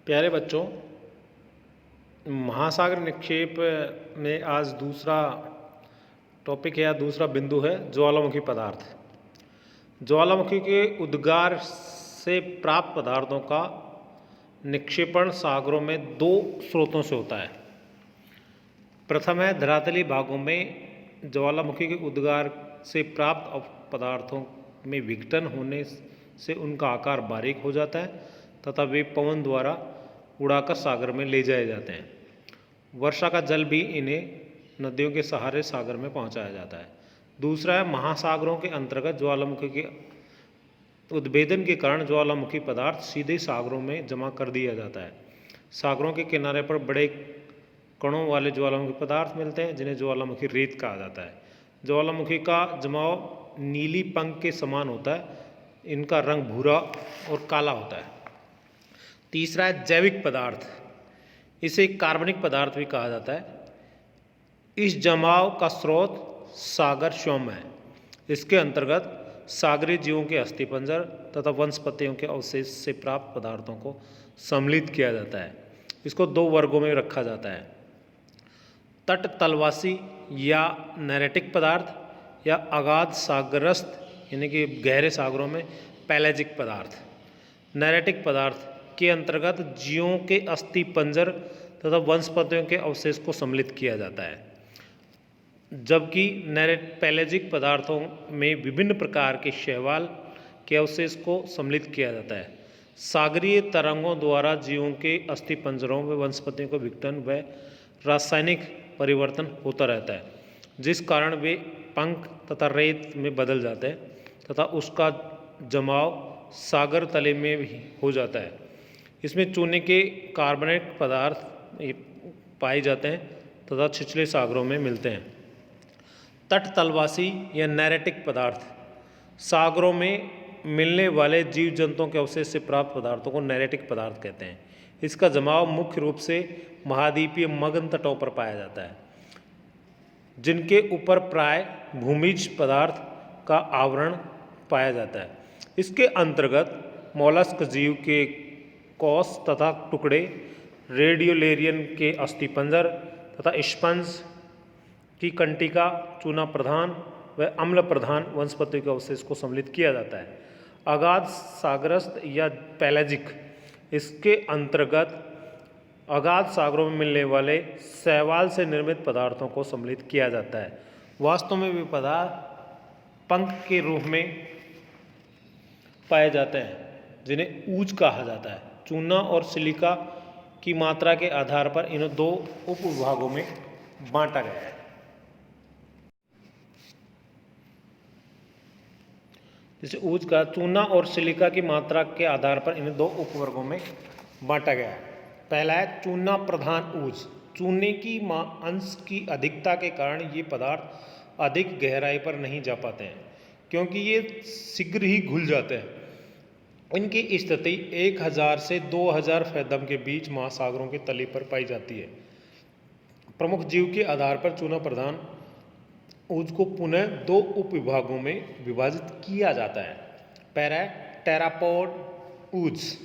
प्यारे बच्चों, महासागर निक्षेप में आज दूसरा टॉपिक या दूसरा बिंदु है ज्वालामुखी पदार्थ। ज्वालामुखी के उद्गार से प्राप्त पदार्थों का निक्षेपण सागरों में दो स्रोतों से होता है। प्रथम है धरातली भागों में ज्वालामुखी के उद्गार से प्राप्त पदार्थों में विघटन होने से उनका आकार बारीक हो जाता है तथा वे पवन द्वारा उड़ाकर सागर में ले जाए जाते हैं। वर्षा का जल भी इन्हें नदियों के सहारे सागर में पहुंचाया जाता है। दूसरा है महासागरों के अंतर्गत ज्वालामुखी के उद्भेदन के कारण ज्वालामुखी पदार्थ सीधे सागरों में जमा कर दिया जाता है। सागरों के किनारे पर बड़े कणों वाले ज्वालामुखी पदार्थ मिलते हैं जिन्हें ज्वालामुखी रेत कहा जाता है। ज्वालामुखी का जमाव नीली पंख के समान होता है। इनका रंग भूरा और काला होता है। तीसरा है जैविक पदार्थ, इसे कार्बनिक पदार्थ भी कहा जाता है। इस जमाव का स्रोत सागर स्वयं है। इसके अंतर्गत सागरीय जीवों के अस्थिपंजर तथा वनस्पतियों के अवशेष से प्राप्त पदार्थों को सम्मिलित किया जाता है। इसको दो वर्गों में रखा जाता है, तट तलवासी या नैरेटिक पदार्थ या अगाध सागरस्थ यानी कि गहरे सागरों में पैलेजिक पदार्थ। नैरेटिक पदार्थ के अंतर्गत जीवों के अस्थिपंजर तथा वनस्पतियों के अवशेष को सम्मिलित किया जाता है, जबकि पैलेजिक पदार्थों में विभिन्न प्रकार के शैवाल के अवशेष को सम्मिलित किया जाता है। सागरीय तरंगों द्वारा जीवों के अस्थिपंजरों व वनस्पतियों का विघटन व रासायनिक परिवर्तन होता रहता है, जिस कारण वे पंख तथा रेत में बदल जाते हैं तथा उसका जमाव सागर तले में भी हो जाता है। इसमें चूने के कार्बोनेट पदार्थ पाए जाते हैं तथा छिछले सागरों में मिलते हैं। तट तलवासी या नैरेटिक पदार्थ सागरों में मिलने वाले जीव जंतुओं के अवशेष से प्राप्त पदार्थों को नैरेटिक पदार्थ कहते हैं। इसका जमाव मुख्य रूप से महाद्वीपीय मग्न तटों पर पाया जाता है, जिनके ऊपर प्राय भूमिज पदार्थ का आवरण पाया जाता है। इसके अंतर्गत मोलस्क जीव के कोष तथा टुकड़े, रेडियोलेरियन के अस्थिपंजर तथा स्पंज की कंटिका, चूना प्रधान व अम्ल प्रधान वनस्पतियों के अवशेष को सम्मिलित किया जाता है। अगाध सागरस्थ या पैलेजिक, इसके अंतर्गत अगाध सागरों में मिलने वाले शैवाल से निर्मित पदार्थों को सम्मिलित किया जाता है। वास्तव में वे पदार्थ पंख के रूप में पाए जाते हैं जिन्हें ऊज कहा जाता है। चूना और सिलिका की मात्रा के आधार पर इन्हें दो उपविभागों में बांटा गया है। जैसे ऊज का चूना और सिलिका की मात्रा के आधार पर इन्हें दो उपवर्गों में बांटा गया है। पहला है चूना प्रधान ऊज। चूने की अंश की अधिकता के कारण ये पदार्थ अधिक गहराई पर नहीं जा पाते हैं, क्योंकि ये शीघ्र ही घुल जाते हैं। इनकी स्थिति 1000 से 2000 फैथम के बीच महासागरों के तली पर पाई जाती है। प्रमुख जीव के आधार पर चूना प्रधान ऊज को पुनः दो उपविभागों में विभाजित किया जाता है। पहला है टेरापोड ऊज।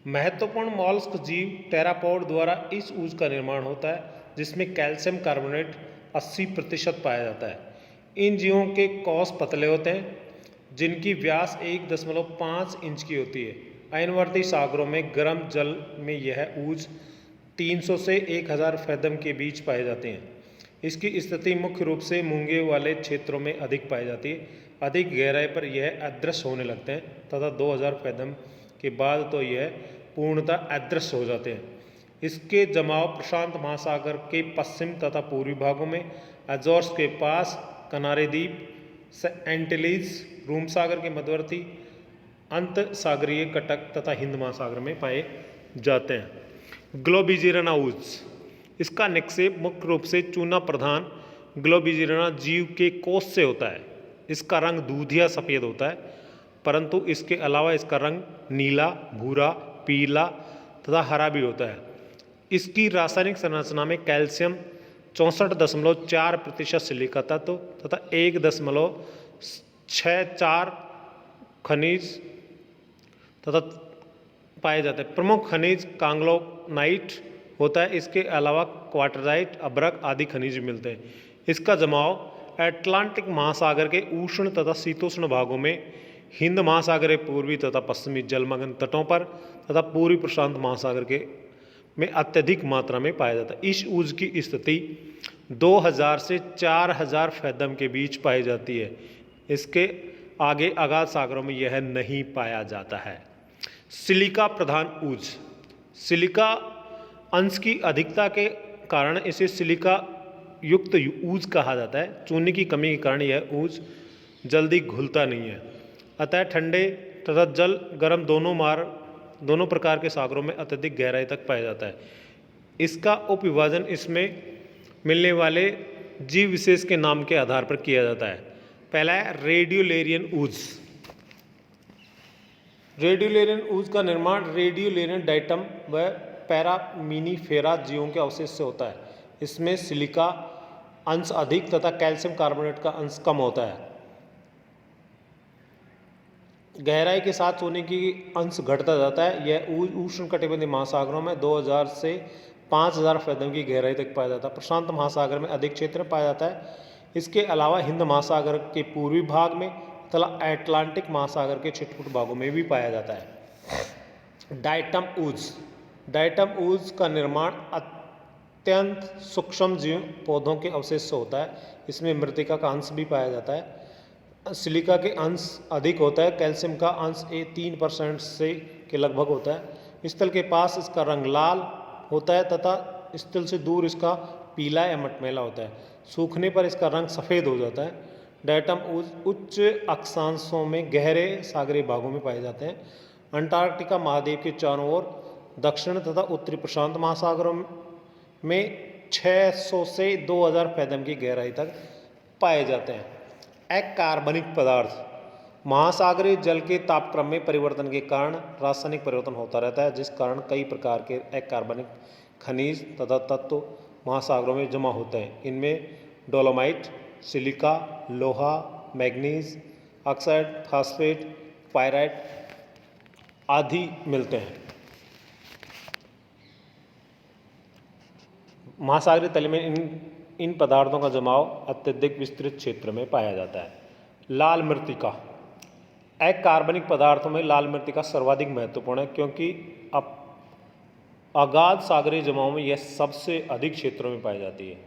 महत्वपूर्ण मॉलस्क जीव टेरापोड द्वारा इस ऊज का निर्माण होता है, जिसमें कैल्शियम कार्बोनेट 80% पाया जाता है। इन जीवों के कोष पतले होते हैं, जिनकी व्यास 1.5 इंच की होती है। अयनवर्ती सागरों में गर्म जल में यह ऊज 300 से 1000 फैथम के बीच पाए जाते हैं। इसकी स्थिति मुख्य रूप से मूंगे वाले क्षेत्रों में अधिक पाई जाती है। अधिक गहराई पर यह अदृश्य होने लगते हैं तथा 2000 फैथम के बाद तो यह पूर्णतः अदृश्य हो जाते हैं। इसके जमाव प्रशांत महासागर के पश्चिम तथा पूर्वी भागों में, अजोर्स के पास, कनारे द्वीप, एंटिलीज, रूम सागर के मध्यवर्ती अंत सागरीय कटक तथा हिंद महासागर में पाए जाते हैं। ग्लोबिजिरना ऊज। इसका निक्षेप मुख्य रूप से चूना प्रधान ग्लोबिजिरना जीव के कोष से होता है। इसका रंग दूधिया सफ़ेद होता है, परंतु इसके अलावा इसका रंग नीला, भूरा, पीला तथा हरा भी होता है। इसकी रासायनिक संरचना में कैल्शियम 64.4% सिलिका तत्व तथा 1.64 खनिज तथा पाए जाते हैं। प्रमुख खनिज कांगलोनाइट होता है, इसके अलावा क्वार्टजाइट, अभ्रक आदि खनिज मिलते हैं। इसका जमाव अटलांटिक महासागर के उष्ण तथा शीतोष्ण भागों में, हिंद महासागर के पूर्वी तथा पश्चिमी जलमग्न तटों पर तथा पूर्वी प्रशांत महासागर के में अत्यधिक मात्रा में पाया जाता है। इस ऊर्ज की स्थिति 2000 से 4000 फैथम के बीच पाई जाती है। इसके आगे अगाध सागरों में यह नहीं पाया जाता है। सिलिका प्रधान ऊर्ज, सिलिका अंश की अधिकता के कारण इसे सिलिका युक्त ऊर्ज कहा जाता है। चूने की कमी के कारण यह ऊर्ज जल्दी घुलता नहीं है, अतः ठंडे तथा जल गर्म दोनों प्रकार के सागरों में अत्यधिक गहराई तक पाया जाता है। इसका उपविभाजन इसमें मिलने वाले जीव विशेष के नाम के आधार पर किया जाता है। पहला है रेडियोलेरियन ऊर्ज। रेडियोलेरियन ऊर्ज का निर्माण रेडियोलेरियन डाइटम व पैरामिनीफेरा जीवों के अवशेष से होता है। इसमें सिलिका अंश अधिक तथा कैल्शियम कार्बोनेट का अंश कम होता है। गहराई के साथ सोने की अंश घटता जाता है। यह उष्णकटिबंधीय महासागरों में 2000 से 5000 फैथम की गहराई तक पाया जाता है। प्रशांत महासागर में अधिक क्षेत्र में पाया जाता है। इसके अलावा हिंद महासागर के पूर्वी भाग में तथा अटलांटिक महासागर के छिटपुट भागों में भी पाया जाता है। डाइटम ऊर्ज, डाइटम ऊर्ज का निर्माण अत्यंत सूक्ष्म जीव पौधों के अवशेष से होता है। इसमें मृतिका का अंश भी पाया जाता है। सिलिका के अंश अधिक होता है। कैल्शियम का अंश 3% से के लगभग होता है। स्थल के पास इसका रंग लाल होता है तथा स्थल से दूर इसका पीला या मटमैला होता है। सूखने पर इसका रंग सफ़ेद हो जाता है। डाइटम उच्च अक्षांशों में गहरे सागरीय भागों में पाए जाते हैं। अंटार्कटिका महाद्वीप के चारों ओर दक्षिण तथा उत्तरी प्रशांत महासागरों में 600 से 2000 फैथम की गहराई तक पाए जाते हैं। अकार्बनिक पदार्थ, महासागरीय जल के तापक्रम में परिवर्तन के कारण रासायनिक परिवर्तन होता रहता है, जिस कारण कई प्रकार के अकार्बनिक खनिज तथा तत्व महासागरों में जमा होते हैं। इनमें डोलोमाइट, सिलिका, लोहा, मैग्नीज ऑक्साइड, फास्फेट, पायराइट आदि मिलते हैं। महासागरीय तल में इन पदार्थों का जमाव अत्यधिक विस्तृत क्षेत्र में पाया जाता है। लाल मृत्तिका, अकार्बनिक पदार्थों में लाल मृत्तिका सर्वाधिक महत्वपूर्ण है, क्योंकि अगाध सागरीय जमाव में यह सबसे अधिक क्षेत्रों में पाई जाती है।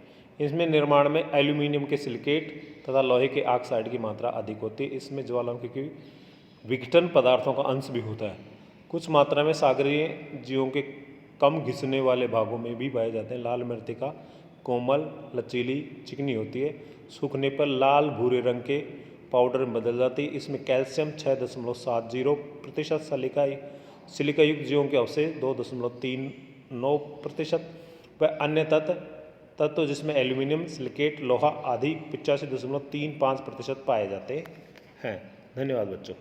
इसमें निर्माण में एल्यूमिनियम के सिलिकेट तथा लोहे के ऑक्साइड की मात्रा अधिक होती है। इसमें ज्वालामुखी की विघटन पदार्थों का अंश भी होता है। कुछ मात्रा में सागरीय जीवों के कम घिसने वाले भागों में भी पाए जाते हैं। लाल मृत्तिका कोमल, लचीली, चिकनी होती है। सूखने पर लाल भूरे रंग के पाउडर में बदल जाती है। इसमें कैल्शियम 6.70% सिलिका युक्त जीवों के अवशेष 2.39% व अन्य तत्व जिसमें एल्यूमिनियम, सिलिकेट, लोहा आदि 85.35% पाए जाते हैं। धन्यवाद बच्चों।